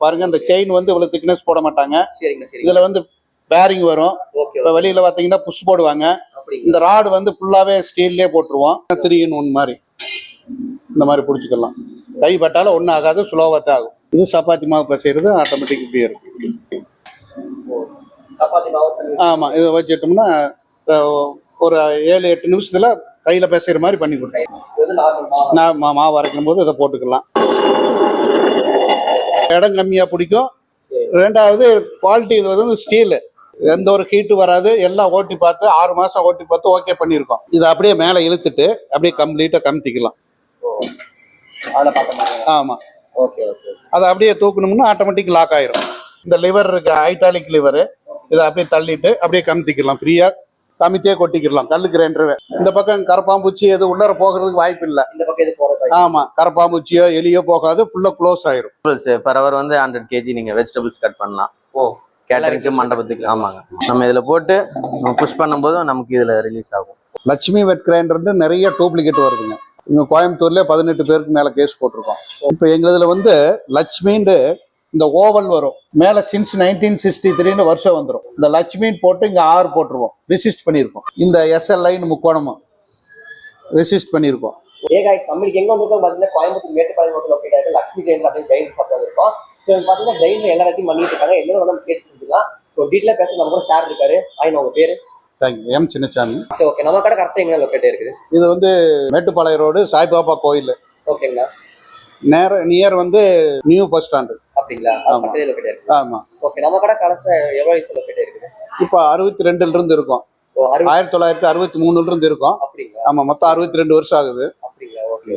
பாருங்க இந்த செயின் வந்து இவ்வளவு திக்னஸ் போட மாட்டாங்க. சரிங்க சரி. இதுல வந்து பேரிங் வரும். இப்ப வெளியில பாத்தீங்கன்னா புஷ் போடுவாங்க. இந்த ராடு வந்து ஃபுல்லாவே ஸ்டீல்லே போட்டுருவோம். 3 in 1 மாதிரி இந்த மாதிரி பிடிச்சிக்கலாம். கை பட்டாலும் ஒன்றும் ஆகாது, ஸ்லோவாக தான் ஆகும். இது சப்பாத்தி மாவு பிசைறது ஆட்டோமேட்டிக் இப்படி இருக்கும். சப்பாத்தி மாவு ஆமா, இதை வச்சுட்டோம்னா ஒரு 7-8 நிமிஷத்துல கையில பிசைற மாதிரி பண்ணி கொடுத்தோம். நான் மாவு அரைக்கும் போது இதை போட்டுக்கலாம். இடம் கம்மியா பிடிக்கும். ரெண்டாவது குவாலிட்டி, இது வந்து ஸ்டீலு, எந்த ஒரு ஹீட்டு வராது. எல்லாம் ஓட்டி பார்த்து 6 மாசம் ஓட்டி பார்த்து ஓகே பண்ணியிருக்கோம். இதை அப்படியே மேலே இழுத்துட்டு அப்படியே கம்ப்ளீட்டா கமுத்திக்கலாம். ஆமா, அதை அப்படியே தூக்கணும்னா ஆட்டோமேட்டிக் லாக் ஆயிரும். இந்த லிவர் இருக்கு, ஹைட்ராலிக் லிவர், இதை அப்படியே தள்ளிட்டு அப்படியே கமுத்திக்கலாம். ஃப்ரீயா கமித்தியே கொட்டிக்கலாம். கல்லு கிரைண்டர். இந்த பக்கம் கரப்பாம்பூச்சி எது உள்ளர போகிறதுக்கு வாய்ப்பு இல்லை. ஆமா, கரப்பாம்பூச்சியோ எலியோ போகாது, ஃபுல்லா க்ளோஸ் ஆயிரும். பர் ஹவர் வந்து 100 kg நீங்க வெஜிடபிள்ஸ் கட் பண்ணலாம். கேட்டரிங்க்கு, மண்டபத்துக்கு. ஆமாங்க, நம்ம இதுல போட்டு புஷ் பண்ணும்போது நமக்கு இதுல ரிலீஸ் ஆகும். லட்சுமி வெட் கிரைண்டர் நிறைய டூப்ளிகேட் வருதுங்க. இங்க கோயம்புத்தூர்ல 18 பேருக்கு மேல கேஸ் போட்டிருக்கோம். இப்ப எங்களுதுல வந்து லட்சுமின்னு இந்த ஓவல் வரும். மேல சின்ஸ் 1963 வருஷம் வந்துடும். இந்த லட்சுமின்னு போட்டு இங்க 6 போட்டுருவோம். ரெசிஸ்ட் பண்ணிருக்கோம். இந்த SLI முக்கோணமும் ரெசிஸ்ட் பண்ணிருக்கோம். நம்மளுக்கு எங்க வந்திருக்கோம் பாத்தீங்கன்னா கோயம்புத்தூர் மேட்டுப்பாளையம் லொக்கேட் ஆயிருக்கு. லட்சுமி கிரைண்டர் அப்படின்னு கிரைண்டர் ஷாப் இருக்கும். ஸோ பாத்தீங்கன்னா கிரைண்டர் எல்லா இடத்தையும் பண்ணிட்டு இருக்காங்க. எல்லாரும் வந்து கேட்டுக்கலாம். ஸோ டீட்டெயிலாக பேச நம்ம கூட சார் இருக்காரு. உங்க பேரு? தேங்க்யூ. எம் சின்னசாமி. சரி, ஓகே. நம்ம கடை கரெக்டாக எங்க லொக்கேட் இருக்குது? இது வந்து மேட்டுப்பாளையம் ரோடு, சாய்பாபா கோயில். ஓகேங்களா. நியர் வந்து நியூ பஸ் ஸ்டாண்டு. அப்படிங்களா? லொக்கேட் இருக்கு. ஆமா. ஓகே. நம்ம கடை கடைசி எவ்வளோ வயசு லொக்கேட் இருக்குது? இப்போ 62 இருந்து இருக்கும். 1963 இருந்து இருக்கும். அப்படிங்களா? ஆமா, மொத்தம் 62 வருஷம் ஆகுது. அப்படிங்களா? ஓகே.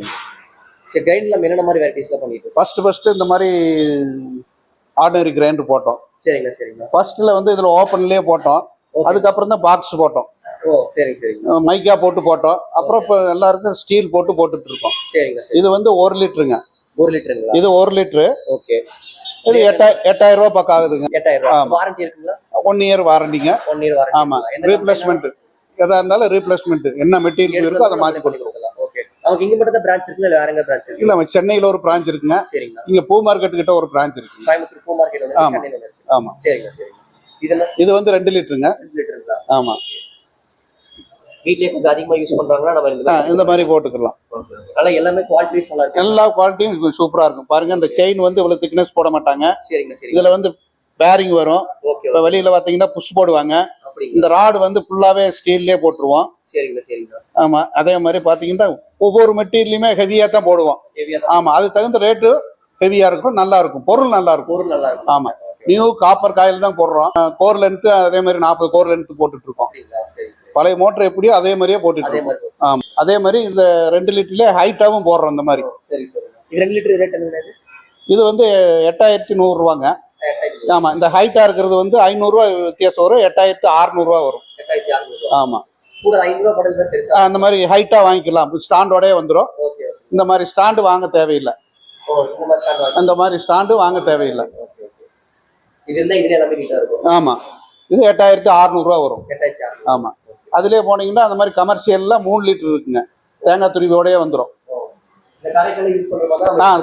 சரி, கிரைண்டர்ல என்னென்ன மாதிரி வெரைட்டிஸ்ல பண்ணிட்டு? ஃபர்ஸ்ட் இந்த மாதிரி ஆர்டினரி கிரைண்டர் போட்டோம். சரிங்க சரிங்க. ஃபர்ஸ்ட்ல வந்து இதுல ஓப்பன்லயே போட்டோம். அதுக்கப்புறம் தான் பாக்ஸ் போட்டோம். ஓ சரிங்க சரிங்க. மைக்கா போட்டோம். அப்புறம் இப்போ எல்லாருக்கும் ஸ்டீல் போட்டுட்டு இருக்கோம். சரிங்க. இது வந்து 1 லிட்டருங்க. 1 லிட்டருங்களா? இது 1 லிட்டரு. ஓகே. இது 8000 ரூபாய் பக்கம் ஆகுதுங்க. 8000 ரூபாய். வாரண்டி இருக்குங்களா? 1 இயர் வாரண்டிங்க. 1 year warranty. ஆமா. ரீப்ளேஸ்மெண்ட் எதா இருந்தாலும் ரீப்ளேஸ்மெண்ட், என்ன மெட்டீரியல் இருக்கோ அதை மாத்தி கொடுக்கலாம். ஓகே. நமக்கு இங்க மட்டும் தான் பிரான்ச் இருக்குல்ல, இல்ல வேற எங்க பிரான்ச் இருக்கு? இல்ல, சென்னையில ஒரு பிரான்ச் இருக்குங்க. சரிங்க. இங்க பூ மார்க்கெட் கிட்ட ஒரு பிரான்ச் இருக்கு. கோயம்புத்தூர் பூ மார்க்கெட் வந்து சென்னையில இருக்கு. ஆமா. சரிங்க சரிங்க. இது வந்து 2 லிட்டருங்க. 2 லிட்டருங்களா? ஆமா. வீட்லயே கொஞ்சம் அதிகமா யூஸ் பண்றாங்கன்னா நம்ம இந்த மாதிரி போட்டுக்கலாம். நல்லா எல்லாமே குவாலிட்டிஸ் நல்லா இருக்கு. எல்லா குவாலிட்டியும் சூப்பரா இருக்கும். பாருங்க, இந்த செயின் வந்து இவ்வளவு திக்னஸ் போட மாட்டாங்க. சரிங்க சரி. இதுல வந்து பேரிங் வரும். இப்ப வெளியில பாத்தீங்கன்னா புஷ் போடுவாங்க. இந்த ராடு வந்து ஃபுல்லாவே ஸ்டீல்லே போட்டுருவோம். சரிங்க சரிங்க. ஆமா, அதே மாதிரி பாத்தீங்கன்னா ஒவ்வொரு மெட்டீரியலுமே ஹெவியா தான் போடுவோம். ஆமா, அது தகுந்த ரேட்டு ஹெவியா இருக்கும். நல்லா இருக்கும், பொருள் நல்லா இருக்கும். ஆமா, நியூ காப்பர் காயில் தான் போடுறோம். கோர் லென்த் அதே மாதிரி 40 கோர் லென்த் போட்டுட்டு இருக்கோம். பழைய மோட்டர் எப்படியோ அதே மாதிரியே போட்டுட்டு இருக்கோம். ஆமா, அதே மாதிரி இந்த 2 லிட்டர்ல ஹைட்டாவும் போடுறோம். இந்த மாதிரி 2 லிட்டர் ரேட் என்ன? இது வந்து 8100 ரூபாங்க. ஆமா, இந்த ஹைட்டா இருக்கிறது வந்து 500 ரூபாய் வித்தியாசம் வரும். 8600 ரூபாய் வரும். ஆமா, அந்த மாதிரி ஹைட்டா வாங்கிக்கலாம். ஸ்டாண்டோடய வந்துடும். இந்த மாதிரி ஸ்டாண்டு வாங்க தேவையில்லை. அந்த மாதிரி ஸ்டாண்டு வாங்க தேவையில்லை. ஆமா, இது 8600 ரூபாய் வரும். ஆமா, அதுலயே போனீங்கன்னா அந்த மாதிரி கமர்ஷியல்ல 3 லிட்டர் இருக்குங்க. தேங்காய் துருவியோடய வந்துடும்.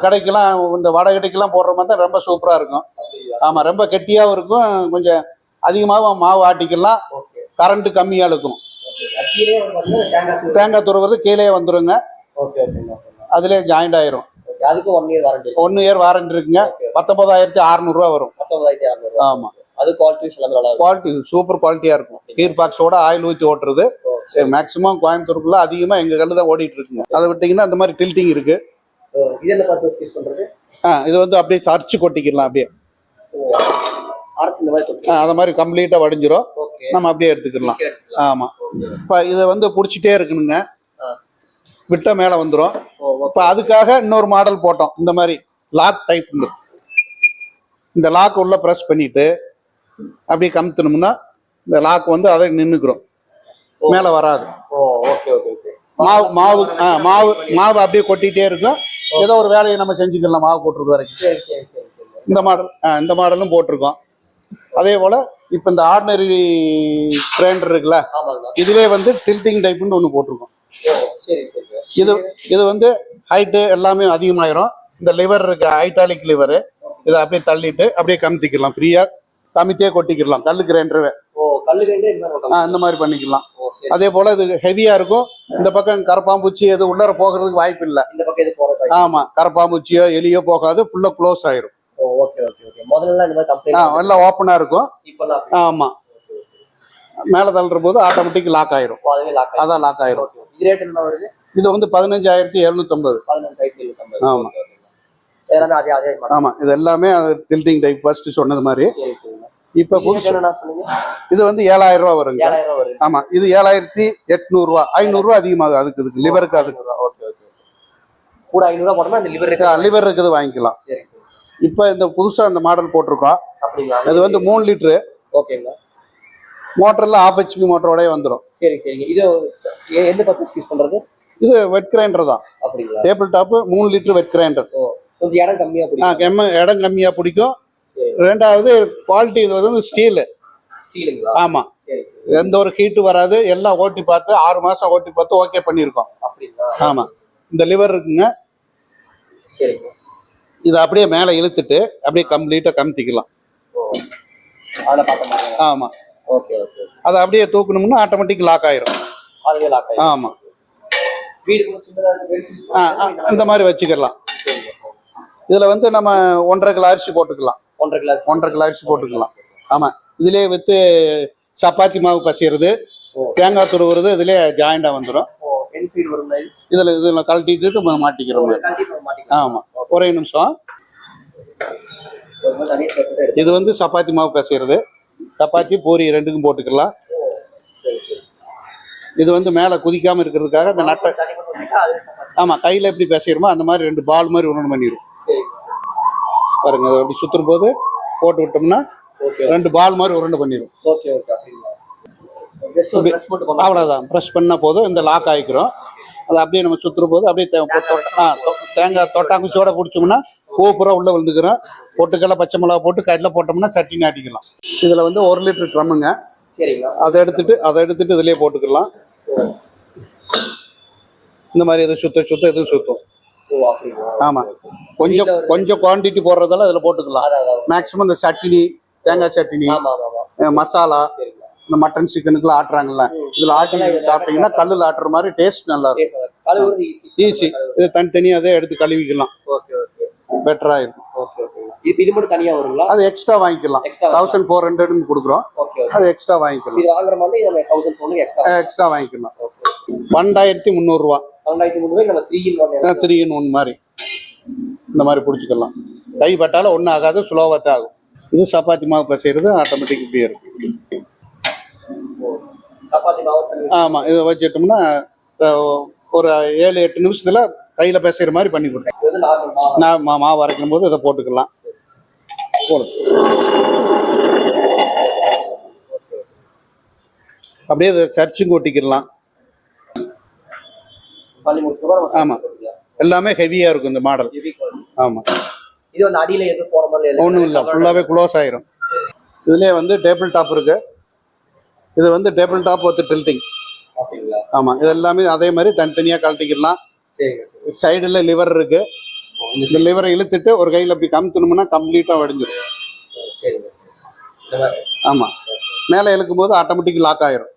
கடைக்கெல்லாம் இந்த வடகடைக்கெல்லாம் போடுற மாதிரி தான் ரொம்ப சூப்பரா இருக்கும். ஆமா, ரொம்ப கெட்டியாவும் இருக்கும். கொஞ்சம் அதிகமாகவும் மாவு ஆட்டிக்கலாம். கரண்ட் கம்மியா இருக்கும். தேங்காய் துருவது கீழே வந்துருங்க. அதுலயே ஜாயிண்ட் ஆயிரும். அதுக்கு 1 இயர் வாரண்டி. 1 இயர் வாரண்டி இருக்குங்க. 19600 ரூபாய் வரும். 19600. ஆமா, அது குவாலிட்டிஸ் எல்லாம் நல்லா இருக்கும். குவாலிட்டி சூப்பர் குவாலிட்டியா இருக்கும். கீர் பாக்ஸோட ஆயில் ஊத்தி ஓட்டுறது. சரி, மேக்ஸிமம் கோயம்புத்தூருக்குள்ள அதிகமா எங்க கல்லு தான் ஓடிட்டு இருக்குங்க. அதை விட்டீங்கன்னா இந்த மாதிரி டில்ட்டிங் இருக்கு. இது என்ன பர்பஸ் யூஸ் பண்றது? இது வந்து அப்படியே அரைச்சு கொட்டிக்கலாம். அப்படியே அரைச்சு இந்த மாதிரி அத மாதிரி கம்ப்ளீட்டா வடிஞ்சிரும். நம்ம அப்படியே எடுத்துக்கலாம். ஆமா, இப்ப இதை வந்து புடிச்சிட்டே இருக்கணுங்க. விட்ட மேல வந்துடும். இப்ப அதுக்காக இன்னொரு மாடல் போட்டோம். இந்த மாதிரி லாக் டைப். இந்த லாக் உள்ள பிரஸ் பண்ணிட்டு அப்படியே கமுத்தணும்னா இந்த லாக் வந்து அதை நின்னுக்கிறோம். மேல வராது. மாவு அப்படியே கொட்டிட்டே இருக்கும். ஏதோ ஒரு வேலையை நம்ம செஞ்சுக்கலாம் மாவு போட்டுருக்க வரைக்கும். இந்த மாடலும் போட்டிருக்கோம். அதே போல இப்ப இந்த ஆர்டினரி கிரைண்டர் இருக்குல்ல, இதுவே வந்து டில்ட்டிங் டைப்னு ஒண்ணு போட்டிருக்கோம். இது வந்து ஹைட்டு எல்லாமே அதிகமாயிரும். இந்த லிவர் இருக்கு, ஹைட்ராலிக் லிவர், இதை அப்படியே தள்ளிட்டு அப்படியே கமுத்திக்கலாம், ஃப்ரீயா கமித்தியே கொட்டிக்கலாம். கல்லு கிரைண்டர் கல்லு கிரைண்டர் இந்த மாதிரி இந்த மாதிரி பண்ணிக்கலாம். சரி. அதே போல இது ஹெவியா இருக்கும். இந்த பக்கம் கரப்பாம்பூச்சி எது உள்ளர போகிறதுக்கு வாய்ப்பு இல்லை. இந்த பக்கம் இது போறது. ஆமா, கரப்பாம்பூச்சியோ எலியோ போகாது, ஃபுல்லா க்ளோஸ் ஆயிரும். Okay okay okay. முதல்ல இந்த மாதிரி கம்ப்ளைண்ட் எல்லாம் ஓப்பனா இருக்கும். இப்பலாம் ஆமா, மேல தள்ளுற போது ஆட்டோமேட்டிக் லாக் ஆயிரும். அதுவே லாக் ஆயிடும். அதான் லாக் ஆயிரும். இது ரேட் என்ன வருது? இது வந்து 15,750. 15,750. ஆமா. எல்லாமே அதே அதே மாதிரி. ஆமா, இது எல்லாமே டில்டிங் டைப் ஃபர்ஸ்ட் சொன்னது மாதிரி. சரி சரிங்க. இப்ப புதுசு என்ன சொன்னீங்க? இது வந்து 7,000 ரூபாய் வருங்க. 7,000 வருது. ஆமா, இது 7,800 ரூபாய். 500 ரூபாய் அதிகமாகும் அதுக்கு. இதுக்கு லிவருக்கு அதுக்கு ஓகே ஓகே. கூட 500 ரூபாய் போட்டோம்னா அந்த லிவர் இருக்கு. லிவர் இருக்குது வாங்கிக்கலாம். சரி சரி. இப்ப இந்த புதுசா இந்த மாடல் போட்டிருக்கோம். அப்படிங்களா? இது வந்து 3 லிட்டரு. ஓகேங்களா. மோட்டர்ல 1/2 HP மோட்டரோடய வந்துடும். சரி சரிங்க. இது எந்த பர்பஸ் யூஸ் பண்றது? இது வெட் கிரைண்டர் தான். அப்படிங்களா? Table top 3 litre wet grinder. கொஞ்சம் இடம் கம்மியா பிடிக்கும். இடம் கம்மியா பிடிக்கும். ரெண்டாவது குவாலிட்டி, இது வந்து ஸ்டீல். ஸ்டீலுங்களா? ஆமா, சரி. எந்த ஒரு ஹீட்டு வராது. எல்லாம் ஓட்டி பார்த்து 6 மாசம் ஓட்டி பார்த்து ஓகே பண்ணியிருக்கோம். அப்படிங்களா? ஆமா, இந்த லிவர் இருக்குங்க. சரிங்க. இதை அப்படியே மேலே இழுத்துட்டு அப்படியே கம்ப்ளீட்டா கமுத்திக்கலாம். அதுல பார்த்தோம். ஆமா. Okay okay. அதை அப்படியே தூக்கணும்னா ஆட்டோமேட்டிக் லாக் ஆயிரும். அதுவே லாக் ஆயிரும். ஆமா. வீடு கொஞ்சம் இந்த மாதிரி வச்சுக்கலாம். இதுல வந்து நம்ம 1.5 கிலோ அரிசி போட்டுக்கலாம். 1.5 கிலோ அரிசி போட்டுக்கலாம். ஆமா, இதுலயே வித்து சப்பாத்தி மாவு பசைறது, தேங்காய் துருவுறது இதுலயே ஜாயிண்டா வந்துடும். இதுல கழட்டிட்டு மாட்டிக்கிறோம். ஆமா, ஒரே நிமிஷம். இது வந்து சப்பாத்தி மாவு பசைறது, சப்பாத்தி பூரி ரெண்டுக்கும் போட்டுக்கலாம். இது வந்து மேல குதிக்காம இருக்கிறதுக்காக இந்த நட்டை. ஆமா, கையில எப்படி பேசிடுமோ அந்த மாதிரி 2 பால் மாதிரி உருண்டை பண்ணிடும். பாருங்க, அப்படி சுத்தும் போது போட்டு விட்டோம்னா 2 பால் மாதிரி உருண்டை பண்ணிடும். அவ்வளவுதான், ப்ரெஸ் பண்ணா போதும். இந்த லாக் ஆகிக்கிறோம். அதை அப்படியே நம்ம சுத்துற போது அப்படியே தேங்காய் தொட்டாங்குச்சியோட பிடிச்சோம்னா பூரா உள்ள விழுந்துக்கிறோம். பொட்டுக்கடலை பச்சை மிளகா போட்டு கறில போட்டோம்னா சட்னி ஆட்டிக்கலாம். இதுல வந்து 1 லிட்டர் ட்ரம்முங்க. அதை எடுத்துட்டு இதுலயே போட்டுக்கலாம். இந்த மாதிரி எது சுத்த எதுவும் சுத்தம். ஆமா, கொஞ்சம் குவான்டிட்டி போடுறதால இதுல போட்டுக்கலாம். மேக்சிமம் இந்த சட்னி, தேங்காய் சட்னி, மசாலா, இந்த மட்டன் சிக்கனுக்குலாம் ஆட்டுறாங்கல்ல, இதுல ஆட்டி சாப்பிட்டீங்கன்னா கல்லுல ஆட்டுற மாதிரி டேஸ்ட் நல்லா இருக்கும். ஈஸி. இது தனித்தனியா அதை எடுத்து கழுவிக்கலாம். பெட்டரா இருக்கும். இது மட்டும் தனியா வருங்களா? அது எக்ஸ்ட்ரா வாங்கிக்கலாம். 1400 கொடுக்குறோம். அது எக்ஸ்ட்ரா வாங்கிக்கலாம். இது வாங்குற மாதிரி நம்ம 1400 எக்ஸ்ட்ரா வாங்கிக்கலாம். 12,300 ரூபா. 12,300 நம்ம 3 in 1 மாதிரி இந்த மாதிரி பிடிச்சிக்கலாம். கை பட்டாலும் ஒன்றும் ஆகாது, ஸ்லோவாக தான் ஆகும். இது சப்பாத்தி மாவு பசைறது ஆட்டோமேட்டிக் இப்படியே இருக்கும். சப்பாத்தி மாவு. ஆமா, இதை வச்சுட்டோம்னா ஒரு 7-8 நிமிஷத்துல கையில பேசுற மாதிரி பண்ணி கொடுத்தேன். நான் மாவு அரைக்கும் போது இதை போட்டுக்கலாம். அப்படியே இதை சர்ச்சும் கொட்டிக்கலாம். ஆமா, எல்லாமே ஹெவியா இருக்கும் இந்த மாடல். ஆமா, இது வந்து அடியில எதுவும் போற மாதிரி ஒண்ணும் இல்ல, ஃபுல்லாவே க்ளோஸ் ஆயிரும். இதுலயே வந்து டேபிள் டாப் இருக்கு. இது வந்து டேபிள் டாப் வித் டில்டிங். ஆமா, இது எல்லாமே அதே மாதிரி தனித்தனியா கழட்டிக்கலாம். சைடுல லிவர் இருக்கு. இந்த லிவரை இழுத்துட்டு ஒரு கையில அப்படி கமுத்தணும்னா கம்ப்ளீட்டா வடிஞ்சிடும். ஆமா, மேல இழுக்கும் போது ஆட்டோமேட்டிக் லாக் ஆயிரும்.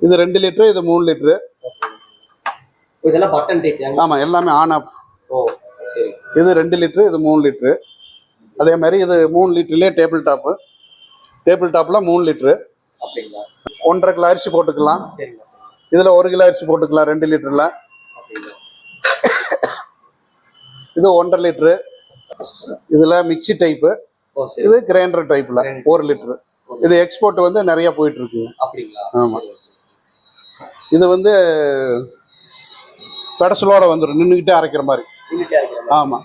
இது 2 லிட்டரு, இது 3 லிட்டரு. ஆமா, எல்லாமே ஆன் ஆஃப். இது 2 லிட்டரு, இது 3 லிட்டரு. அதே மாதிரி இது 3 லிட்டர்லயே டேபிள் டாப்பு. டேபிள் டாப்ல 3 லிட்டரு. 1.5 கிலோ அரிசி போட்டுக்கலாம். இதுல 1 கிலோ அரிசி போட்டுக்கலாம் 2 லிட்டர்ல. இது 1.5 லிட்டரு. இதுல மிக்சி டைப்பு. இது கிரைண்டர் டைப்ல 1 லிட்டரு. இது எக்ஸ்போர்ட் வந்து நிறைய போயிட்டு இருக்கு. ஆமா, இது வந்து பெடசலோட வந்துடும், நின்றுகிட்டே அரைக்கிற மாதிரி. ஆமா,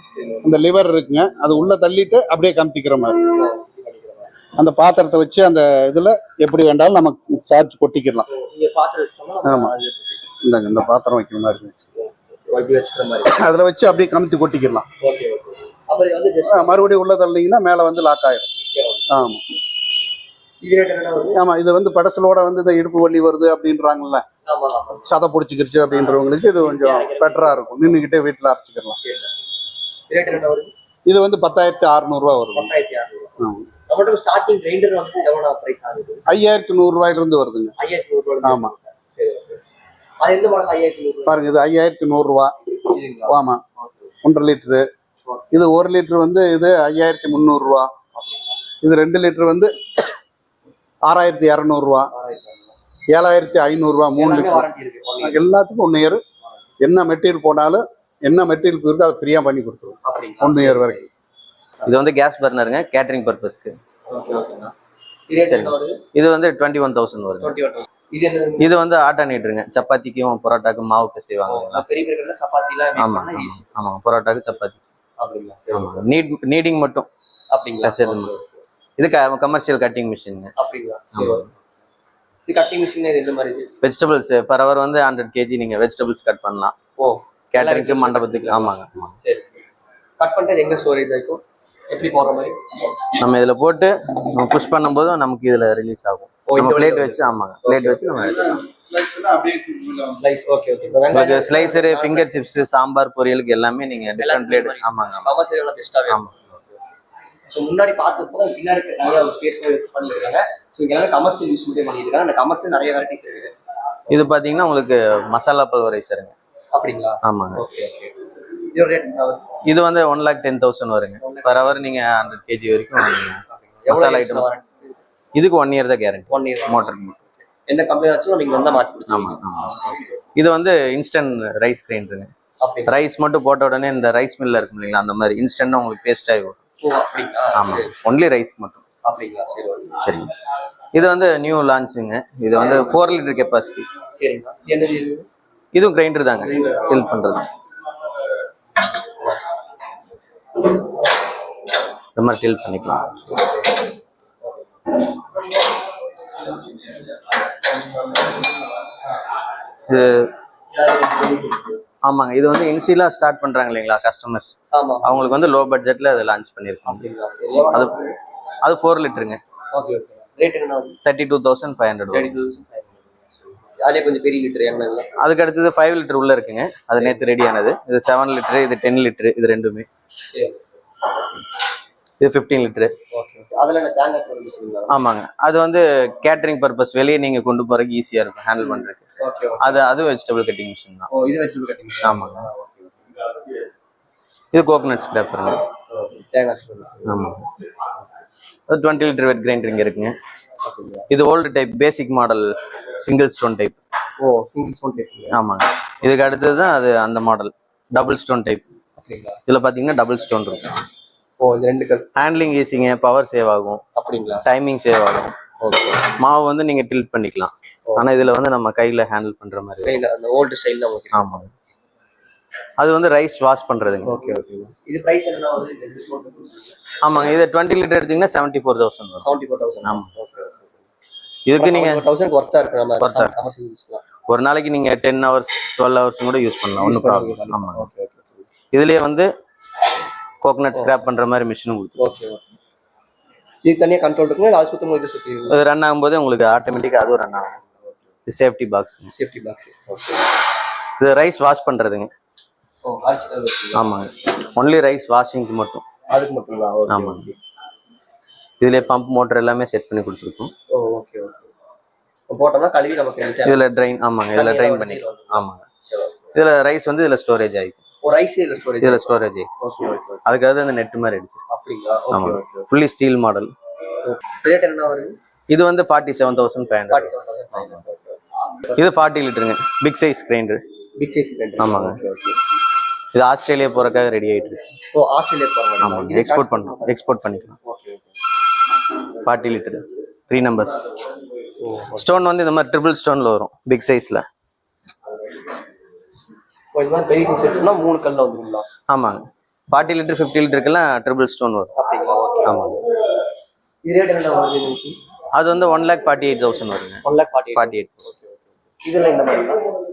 இந்த லிவர் இருக்குங்க, அது உள்ள தள்ளிட்டு அப்படியே கமுத்திக்கிற மாதிரி. அந்த பாத்திரத்தை வச்சு அந்த இதுல எப்படி வேண்டாலும் நம்ம சார்ஜ் கொட்டிக்கலாம். ஆமா, இந்த பாத்திரம் வைக்கிற மாதிரி அதுல வச்சு அப்படியே கமுத்தி கொட்டிக்கலாம். மறுபடியும் உள்ள தள்ளிங்கன்னா மேல வந்து லாக் ஆயிரும். ஆமா. ஆமா, இது வந்து படசலோட வந்து இந்த இடுப்பு வலி வருது அப்படின்றாங்கல்ல, சதை பிடிச்சிக்கிருச்சு அப்படின்றவங்களுக்கு இது கொஞ்சம் பெட்டரா இருக்கும். நின்றுகிட்டே வீட்டுல அரைச்சிக்கலாம். இது வந்து 10,600 வருது. 10,600. நம்மகிட்ட ஸ்டார்டிங் கிரைண்டர் வந்து எவ்வளோ பிரைஸ் ஆகுது? 5,100 இருந்து வருதுங்க. 5,100. ஆமா. சரி. அது எந்த மாடல் 5,100? பாருங்க, இது 5,100. ஆமா, 1.5 லிட்டரு. இது 1 லிட்டர் வந்து இது 5,300. இது 2 லிட்டர் வந்து 6,200. 7,500. 3 லிட்டர் எல்லாத்துக்கும் 1 இயர். என்ன மெட்டீரியல் போனாலும் என்ன மெட்டீரியல் இருக்கோ அதை ஃப்ரீயா பண்ணி கொடுத்துருவோம் 1 இயர் வரைக்கும். இது வந்து கேஸ் பர்னருங்க, கேட்டரிங் பர்பஸ்க்கு. இது வந்து 21,000 வருது. இது வந்து ஆல்டர்னேட்டருங்க, சப்பாத்திக்கும் பரோட்டாக்கும் மாவு பிசைவாங்க. ஆமா ஆமா, பரோட்டாக்கு சப்பாத்தி. நீடிங் மட்டும். இது commercial cutting machine. Vegetables per hour வந்து 100 kg நீங்க வெஜிடபிள்ஸ் கட் பண்ணலாம். கேட்டரிங்க்கு மண்டபத்துக்கு. ஆமாங்க. கட் பண்ணிட்டு எங்க ஸ்டோரேஜ் ஆகும்? எப்படி போற மாதிரி நம்ம இதுல போட்டு புஷ் பண்ணும்போது நமக்கு இதுல ரிலீஸ் ஆகும். நம்ம பிளேட் வச்சு. ஆமாங்க, பிளேட் வச்சு நம்ம எடுக்கலாம். உங்களுக்கு ஸ்லைசர், ஃபிங்கர் சிப்ஸ், சாம்பார், பொரியலுக்கு எல்லாமே நீங்க டிஃபரண்ட் பிளேட். ஆமாங்க. ஆமா. சோ முன்னாடி பார்த்தப்போ பின்னாடி நிறைய ஸ்பேஸ் வச்சு பண்ணிருக்காங்க. சோ இங்க எல்லாமே கமர்ஷியல் யூஸ் மட்டும் பண்ணிருக்காங்க. அந்த கமர்ஷியல் நிறைய வெரைட்டிஸ் இருக்கு. இது பாத்தீங்கன்னா உங்களுக்கு மசாலா பல்வரைசருங்க. அப்படிங்களா? ஆமாங்க. ஓகே. இதோட ரேட் இது வந்து 1,10,000 வருங்க. பர் ஹவர் நீங்க 100 kg வரைக்கும் வாங்குங்க. மசாலா ஐட்டம். இதுக்கு 1 இயர் தான் கேரண்டி. 1 இயர் மோட்டருக்கு. எந்த கம்பெனி ஆச்சும் நீங்க வந்தா மாத்தி கொடுத்துருவீங்க. ஆமா. இது வந்து இன்ஸ்டன்ட் ரைஸ் கிரைண்டருங்க. ரைஸ் மட்டும் போட்ட உடனே இந்த ரைஸ் மில்ல இருக்கும் இல்லைங்களா, அந்த மாதிரி இன்ஸ்டன்ட் உங்களுக்கு பேஸ்ட் ஆகி வரும். ஆமா, ஒன்லி ரைஸ் மட்டும். சரிங்க. இது வந்து நியூ லான்ச்சுங்க. இது வந்து 4 லிட்டர் கெப்பாசிட்டி. இதுவும் கிரைண்டர் தாங்க, டில் பண்றது. இந்த மாதிரி டில் பண்ணிக்கலாம். இது ஆமாங்க. இது வந்து இன்சியலா ஸ்டார்ட் பண்றாங்க இல்லைங்களா கஸ்டமர்ஸ், அவங்களுக்கு வந்து லோ பட்ஜெட்ல அதை லான்ச் பண்ணிருக்கோம். அது 4 லிட்டருங்க. 32,500. கொஞ்சம் பெரிய லிட்டர். அதுக்கு அடுத்தது 5 லிட்டர் உள்ள இருக்குங்க. அது நேற்று ரெடி ஆனது. இது 7 லிட்டரு, இது 10 லிட்டரு. இது ரெண்டுமே. இது 15 லிட்டரு. ஆமாங்க. அது வந்து கேட்டரிங் பர்பஸ், வெளியே நீங்க கொண்டு போறதுக்கு ஈஸியா இருக்கும் ஹேண்டில் பண்றதுக்கு. அது வெஜிடபிள் கட்டிங் மிஷின் தான். ஆமாங்க. இது கோகனட் ஸ்கிராப்பருங்க. ஆமாங்க. 20 லிட்டர் வெட் கிரைண்டர் இங்க இருக்குங்க. இது old type basic model single stone type. ஆமாங்க. இதுக்கு அடுத்தது தான் அது அந்த மாடல் டபுள் ஸ்டோன் டைப். இதுல பாத்தீங்கன்னா டபுள் ஸ்டோன் இருக்கும். ஹேண்ட்லிங் ஈஸிங்க, பவர் சேவ் ஆகும். டைமிங் சேவ் ஆகும். மாவு வந்து நீங்க டில்ட் பண்ணிக்கலாம். ஆனா இதுல வந்து நம்ம கையில ஹேண்டில் பண்ற மாதிரி. ஆமாங்க. அது வந்து ரைஸ் வாஷ் பண்றதுங்க. இது பிரைஸ் என்ன வருது? ஆமாங்க. இது 20 லிட்டர் எடுத்தீங்கன்னா 74,000 வரும். 74,000. ஆமா. இதுக்கு நீங்க 1000 ஒர்த்தா இருக்கு. நம்ம கமர்ஷியல் யூஸ்லாம் ஒரு நாளைக்கு நீங்க 10 hours 12 hours கூட யூஸ் பண்ணலாம். ஒன்னும் ப்ராப்ளம். ஆமாங்க. இதுலயே வந்து கோகனட் ஸ்கிராப் பண்ற மாதிரி மிஷினும் கொடுத்து. இது தனியா கண்ட்ரோல் இருக்குங்க. அது சுத்தமா இது சுத்தி அது ரன் ஆகும்போது உங்களுக்கு ஆட்டோமேட்டிக்கா அதுவும் ரன் ஆகும். இது சேஃப்டி பாக்ஸ். இது ரைஸ் வாஷ் பண்றதுங்க. ஆமாங்க. ஒன்லி ரைஸ் வாஷிங்க்கு மட்டும். அதுக்கு மட்டும் தான். ஆமாங்க. இதுல பம்ப் மோட்டர் எல்லாமே செட் பண்ணி கொடுத்துருக்கோம். போட்டோம்னா கழுவி நமக்கு இதுல ட்ரைன். ஆமாங்க. இதுல ட்ரைன் பண்ணி. ஆமாங்க. இதுல ரைஸ் வந்து இதுல ஸ்டோரேஜ் ஆயிடும். இதுல ஸ்டோரேஜ். அதுக்காக அந்த நெட் மாதிரி அடிச்சு. ஆமாங்க. Fully steel model. ரேட் என்ன வருது? இது வந்து 47,500. இது 40 லிட்டருங்க. Big size grinder. ஆமாங்க. இது ஆஸ்திரேலியா போறதுக்காக ரெடி ஆயிட்டு இருக்கு. ஆஸ்திரேலியா போறாங்க. ஆமாங்க. எக்ஸ்போர்ட் பண்ணிக்கலாம். 40 லிட்டர் 3 நம்பர்ஸ். ஸ்டோன் வந்து இந்த மாதிரி ட்ரிபிள் ஸ்டோன்ல வரும் பிக் சைஸ்ல. இந்த மாதிரி பெரிய சைஸ் எடுத்தா 3 கல்ல வந்துருங்களா? ஆமாங்க. 40 லிட்டர் 50 லிட்டருக்கெல்லாம் ட்ரிபிள் ஸ்டோன் வரும். அப்படிங்களா? ஆமாங்க. இது ரேட் என்ன வருது? அது வந்து 1,48,000 வருங்க. 1,48,000. இதெல்லாம் இந்த மாதிரி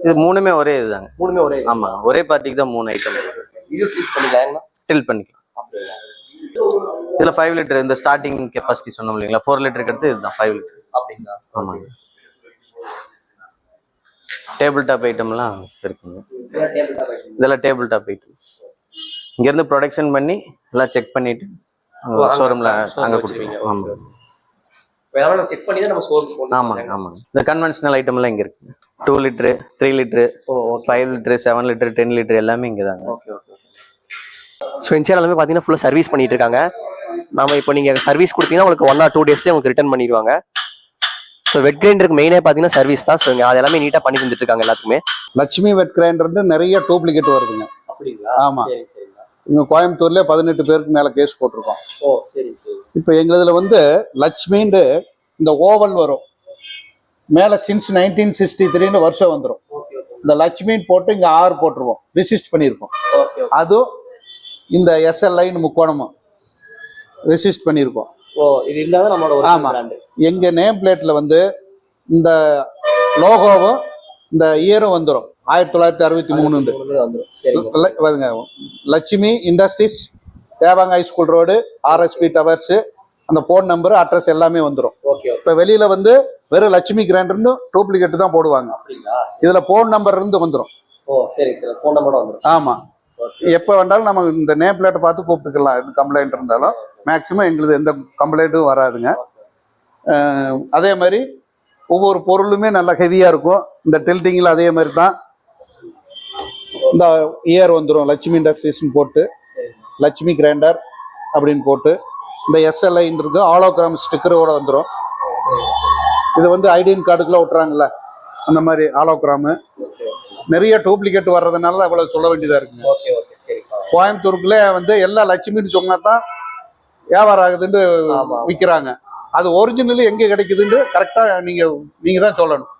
இது மூணுமே ஒரே இதுதாங்க. ஒரே. ஆமா, ஒரே பார்ட்டிக்கு தான் 3 ஐட்டம் இருக்கு. இது ஃபிட் பண்ணிக்கலாம். டில் பண்ணிக்கலாம். இதுல 5 லிட்டர் இந்த ஸ்டார்டிங் கெபாசிட்டி சொன்னோம் இல்லைங்களா, 4 லிட்டருக்கு அடுத்து இதுதான் 5 லிட்டர். அப்படிங்களா? ஆமாங்க. டேபிள் டாப் ஐட்டம்லாம் இருக்குங்க. இதெல்லாம் டேபிள் டாப் ஐட்டம். இங்க இருந்து ப்ரொடக்ஷன் பண்ணி எல்லாம் செக் பண்ணிட்டு ஷோரூம்ல அங்க கொடுப்பீங்க. ஆமா வேணா நம்ம செக் பண்ணி தான் நம்ம ஸ்டோருக்கு போடணும். ஆமாங்க ஆமாங்க. இந்த கன்வென்ஷனல் ஐட்டம் எல்லாம் இங்க இருக்கு. 2 litre 3 litre 5 litre 7 litre 10 litre எல்லாமே இங்க தாங்க. Okay okay. ஸோ இந்த எல்லாமே பார்த்தீங்கன்னா ஃபுல்லாக சர்வீஸ் பண்ணிட்டு இருக்காங்க. நம்ம இப்போ நீங்கள் சர்வீஸ் கொடுத்தீங்கன்னா உங்களுக்கு 1 or 2 டேஸ்லேயே உங்களுக்கு ரிட்டர்ன் பண்ணிடுவாங்க. ஸோ வெட் கிரைண்டருக்கு மெயினே பார்த்தீங்கன்னா சர்வீஸ் தான். ஸோ இங்கே அது எல்லாமே நீட்டாக பண்ணி தந்துட்டு இருக்காங்க எல்லாத்துக்குமே. லட்சுமி வெட் கிரைண்டர் நிறைய டூப்ளிகேட் வருதுங்க. அப்படிங்களா? ஆமா. இங்க கோயம்புத்தூர்ல 18 பேருக்கு மேல கேஸ் போட்டிருக்கோம். ஓ சரி சரி. இப்போ எங்களுதுல லட்சுமின்னு இந்த ஓவல் வரும் மேல சின்ஸ் 1963 வருஷம் வந்துடும். இந்த லட்சுமின்னு போட்டு இங்க 6 போட்டுருவோம், ரிசிஸ்ட் பண்ணியிருக்கோம். அதுவும் இந்த SLI முக்கோணமும் ரெசிஸ்ட் பண்ணியிருக்கோம். ஓ இது இல்லாத நம்மளோட ஆமா. எங்க நேம் பிளேட்ல இந்த லோகோவும் இந்த இயரும் வந்துடும் 1963. Lakshmi industries, Devanga high school road, RSP towers, அந்த போன் நம்பர் அட்ரஸ் எல்லாமே வந்துடும். இப்ப வெளியில வெறும் லட்சுமி கிரைண்டர்னு டூப்ளிகேட் தான் போடுவாங்க. இதுல போன் நம்பர் இருந்து வந்துடும். ஆமா. எப்ப வேண்டாலும் நம்ம இந்த நேம் பிளேட்டை பார்த்து கூப்பிட்டுக்கலாம். எந்த கம்ப்ளைண்ட் இருந்தாலும் மேக்சிமம் எங்களுக்கு எந்த கம்ப்ளைண்ட்டும் வராதுங்க. அதே மாதிரி ஒவ்வொரு பொருளுமே நல்லா ஹெவியா இருக்கும். இந்த டில்டிங்ல அதே மாதிரி தான் இந்த இயர் வந்துடும். லட்சுமி இண்டஸ்ட்ரீஸ்ன்னு போட்டு லட்சுமி கிரைண்டர் அப்படின்னு போட்டு இந்த SLI இருக்கு, ஹாலோகிராம் ஸ்டிக்கரோட வந்துடும். இது ஐடின் கார்டுக்குள்ள விட்டுறாங்கல்ல, அந்த மாதிரி ஹாலோகிராமு. நிறைய டூப்ளிகேட் வர்றதுனால அவ்வளவு சொல்ல வேண்டியதா இருக்குங்க. கோயம்புத்தூருக்குள்ளே எல்லா லட்சுமின்னு சொன்னா தான் வியாபாரம் ஆகுதுன்னு விற்கிறாங்க. அது ஒரிஜினலி எங்க கிடைக்குதுன்னு கரெக்டா நீங்க தான் சொல்லணும்.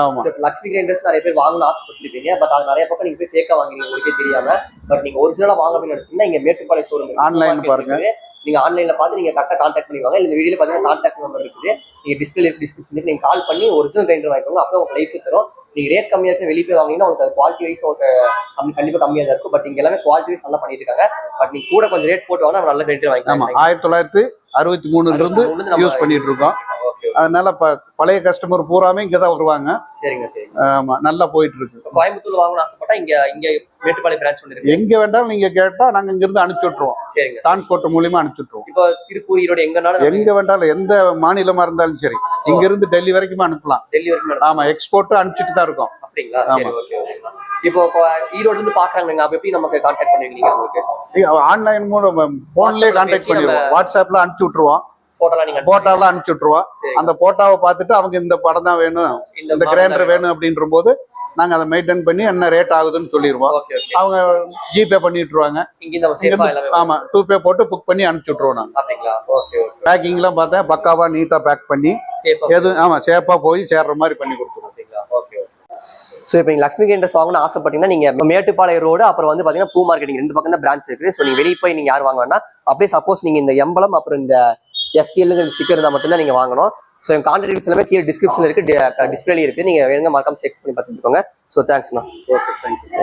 ஆமா. லக்ஸரி கிரைண்டர்ஸ் நிறைய பேர் வாங்கணும்னு ஆசைப்பட்டிருப்பீங்க. பட் அது நிறைய பக்கம் நீங்க போய் ஃபேக்கா வாங்குறீங்க, உங்களுக்கே தெரியாம. பட் நீங்க ஒரிஜினலா வாங்க அப்படின்னு நினைச்சீங்கன்னா இங்க மேட்டுப்பாளையம் ஷோரூம் ஆன்லைன் பாருங்க. நீங்க ஆன்லைன்ல பார்த்து நீங்க கரெக்டா கான்டாக்ட் பண்ணிவாங்க. இந்த வீடியோல பாத்தீங்கன்னா கான்டாக்ட் நம்பர் இருக்குது. நீங்க டிஸ்கிரிப்ஷனுக்கு நீங்க கால் பண்ணி ஒரிஜினல் கிரைண்டர் வாங்கிக்கோங்க. அப்போ உங்களுக்கு லைஃப் தரும். நீங்க ரேட் கம்மியா இருக்கு வெளியே போய் வாங்கினீங்கன்னா உங்களுக்கு அது குவாலிட்டி வைஸ் உங்களுக்கு கண்டிப்பா கம்மியா தான் இருக்கும். பட் இங்க எல்லாமே குவாலிட்டி வைஸ் நல்லா பண்ணிட்டு இருக்காங்க. பட் நீங்க கூட கொஞ்சம் ரேட் போட்டு வாங்க, நல்ல கிரைண்டர் வாங்கிக்கலாம். 1963 இருந்து யூஸ் பண்ணிட்டு இருக்கோம். அதனால பழைய கஸ்டமர் பூராமே இங்கதான் வருவாங்க. சரிங்க சரிங்க. ஆமா, நல்லா போயிட்டு இருக்கு. கோயம்புத்தூர்ல வாங்கணும்னு ஆசைப்பட்டா இங்க மேட்டுப்பாளையம் பிரான்ச் ஒன்று இருக்கு. எங்க வேண்டாலும் நீங்க கேட்டா நாங்க இங்க இருந்து அனுப்பிச்சு விட்டுருவோம். சரிங்க. டிரான்ஸ்போர்ட் மூலியமா அனுப்பிச்சு விட்டுருவோம். இப்போ திருப்பூர், ஈரோடு எங்க வேண்டாலும் எந்த மாநிலமா இருந்தாலும் சரி, இங்க இருந்து டெல்லி வரைக்கும் அனுப்பலாம். டெல்லி வரைக்கும்? ஆமா, எக்ஸ்போர்ட் அனுப்பிச்சுட்டு தான் இருக்கோம். அப்படிங்களா? சரி, ஓகே ஓகே. இப்போ ஈரோட்ல இருந்து பாக்குறாங்க, அப்ப எப்படி நமக்கு கான்டாக்ட் பண்ணுவீங்க? உங்களுக்கு ஆன்லைன் மூலம் போன்லயே கான்டாக்ட் பண்ணிடுவோம். வாட்ஸ்அப்ல அனுப்பிச்சு விட்டுருவோம். போட்டோலாம் அனுப்பிச்சு விட்டுருவோம். அந்த போட்டோவை பார்த்துட்டு அவங்க இந்த படம் தான் வேணும், இந்த கிரைண்டர் வேணும் அப்படின்ற போது நாங்க அதை மெயின்டைன் பண்ணி என்ன ரேட் ஆகுதுன்னு சொல்லிடுவோம். அவங்க ஜிபே பண்ணி விட்டுருவாங்க. ஆமா, 2 போட்டு புக் பண்ணி அனுப்பிச்சு விட்டுருவோம். நாங்க பேக்கிங் எல்லாம் பார்த்தேன், பக்காவா நீட்டா பேக் பண்ணி சேஃபா போய் சேர்ற மாதிரி பண்ணி கொடுத்துருவோம். ஸோ இப்போ நீங்கள் லக்ஷ்மி கிரைண்டர்ஸ் வாங்கணும்னு ஆசைப்பட்டீங்கன்னா நீங்கள் மேட்டுப்பாளையம் ரோடு, அப்புறம் பார்த்தீங்கன்னா பூ மார்க்கெட்டிங் 2 பக்கம் தான் பிரான்ச் இருக்குது. ஸோ நீங்கள் வெளியே போய் நீங்கள் யார் வாங்க வேணா, அப்படியே சப்போஸ் நீங்கள் இந்த எம்பளம் அப்புறம் இந்த STL ஸ்டிக்கர் இருந்தால் மட்டும்தான் நீங்கள் வாங்கணும். ஸோ எங்கள் கான்டாக்ட் டீடைல்ஸ் எல்லாமே கீழே டிஸ்கிரிப்ஷனில் இருக்குது, டிஸ்பிளேலையும் இருக்குது. நீங்கள் வேணுங்க மறக்காம செக் பண்ணி பார்த்துக்கோங்க. ஸோ தேங்க்ஸ்ண்ணா. Okay, thank you.